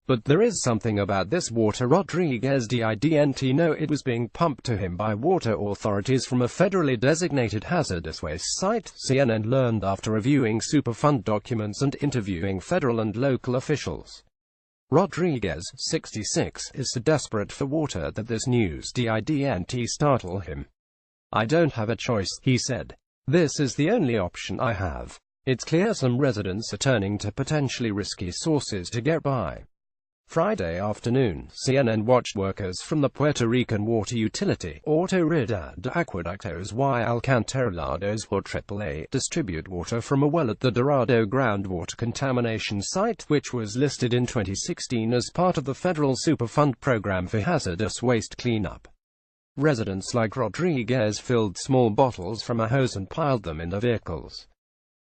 But there is something about this water. Rodriguez didn't know it was being pumped to him by water authorities from a federally designated hazardous waste site, CNN learned after reviewing Superfund documents and interviewing federal and local officials. Rodriguez, 66, is so desperate for water that this news didn't startle him. "I don't have a choice," he said. "This is the only option I have. It's clear some residents are turning to potentially risky sources to get by." Friday afternoon, CNN watched workers from the Puerto Rican water utility, Autoridad y Alcantarillados or AAA, distribute water from a well at the Dorado groundwater contamination site, which was listed in 2016 as part of the federal Superfund program for hazardous waste cleanup. Residents like Rodriguez filled small bottles from a hose and piled them in their vehicles.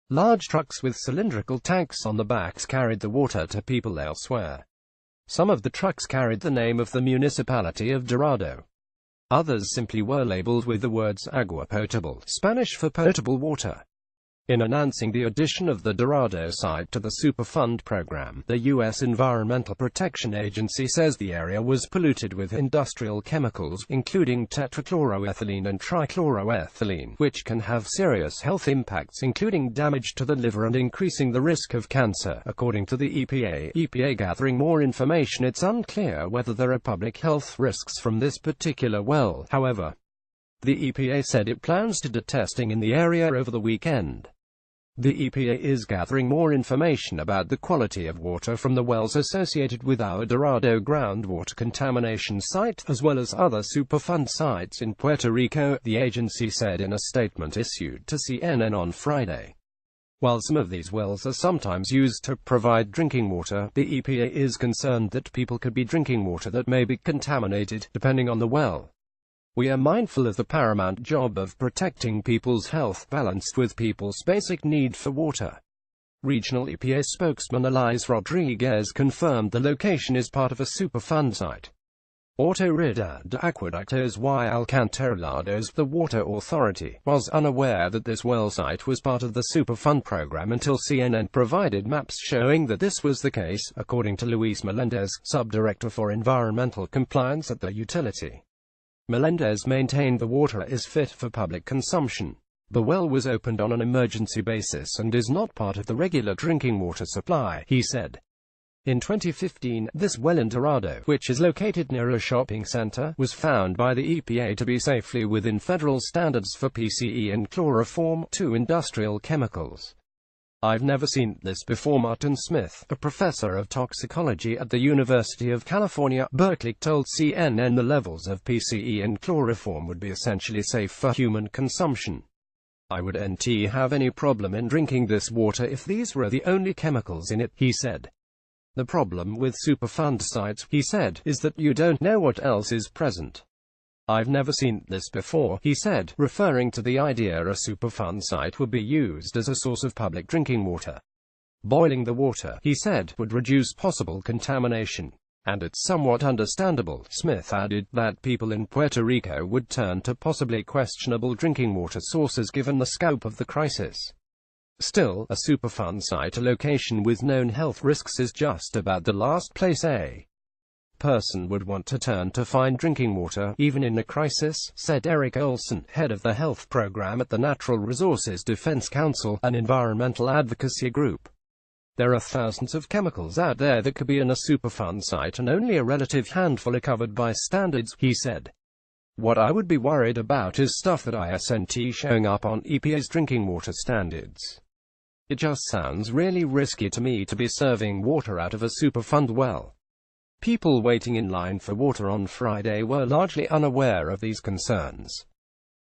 Large trucks with cylindrical tanks on the backs carried the water to people elsewhere. Some of the trucks carried the name of the municipality of Dorado. Others simply were labeled with the words agua potable, Spanish for potable water. In announcing the addition of the Dorado site to the Superfund program, the U.S. Environmental Protection Agency says the area was polluted with industrial chemicals, including tetrachloroethylene and trichloroethylene, which can have serious health impacts including damage to the liver and increasing the risk of cancer, according to the EPA. Gathering more information, it's unclear whether there are public health risks from this particular well, however. The EPA said it plans to do testing in the area over the weekend. The EPA is gathering more information about the quality of water from the wells associated with our Dorado groundwater contamination site, as well as other Superfund sites in Puerto Rico, the agency said in a statement issued to CNN on Friday. While some of these wells are sometimes used to provide drinking water, the EPA is concerned that people could be drinking water that may be contaminated, depending on the well. "We are mindful of the paramount job of protecting people's health, balanced with people's basic need for water." Regional EPA spokesman Elias Rodriguez confirmed the location is part of a Superfund site. Autoridad y Alcantarillados, the water authority, was unaware that this well site was part of the Superfund program until CNN provided maps showing that this was the case, according to Luis Melendez, subdirector for environmental compliance at the utility. Melendez maintained the water is fit for public consumption. The well was opened on an emergency basis and is not part of the regular drinking water supply, he said. In 2015, this well in Dorado, which is located near a shopping center, was found by the EPA to be safely within federal standards for PCE and chloroform, two industrial chemicals. "I've never seen this before," Martin Smith, a professor of toxicology at the University of California, Berkeley, told CNN the levels of PCE and chloroform would be essentially safe for human consumption. "I wouldn't have any problem in drinking this water if these were the only chemicals in it," he said. "The problem with Superfund sites," he said, "is that you don't know what else is present." "I've never seen this before," he said, referring to the idea a Superfund site would be used as a source of public drinking water. "Boiling the water," he said, "would reduce possible contamination. And it's somewhat understandable," Smith added, "that people in Puerto Rico would turn to possibly questionable drinking water sources given the scope of the crisis. Still, a Superfund site location with known health risks is just about the last place a person would want to turn to find drinking water, even in a crisis," said Eric Olson, head of the health program at the Natural Resources Defense Council, an environmental advocacy group. "There are thousands of chemicals out there that could be in a Superfund site and only a relative handful are covered by standards," he said. "What I would be worried about is stuff that isn't showing up on EPA's drinking water standards. It just sounds really risky to me to be serving water out of a Superfund well." People waiting in line for water on Friday were largely unaware of these concerns.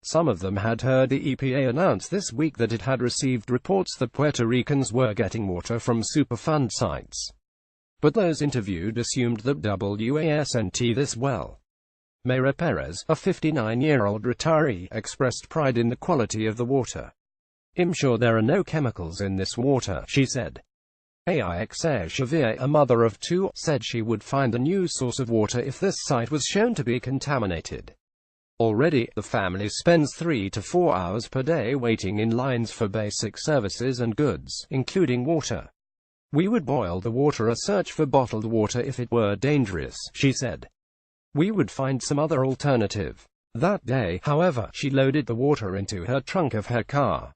Some of them had heard the EPA announce this week that it had received reports that Puerto Ricans were getting water from Superfund sites. But those interviewed assumed that wasn't this well. Mayra Perez, a 59-year-old retiree, expressed pride in the quality of the water. "I'm sure there are no chemicals in this water," she said. Aixa Xavier, a mother of two, said she would find a new source of water if this site was shown to be contaminated. Already, the family spends 3 to 4 hours per day waiting in lines for basic services and goods, including water. We would boil the water or search for bottled water if it were dangerous, she said. We would find some other alternative. That day, however, she loaded the water into her trunk of her car.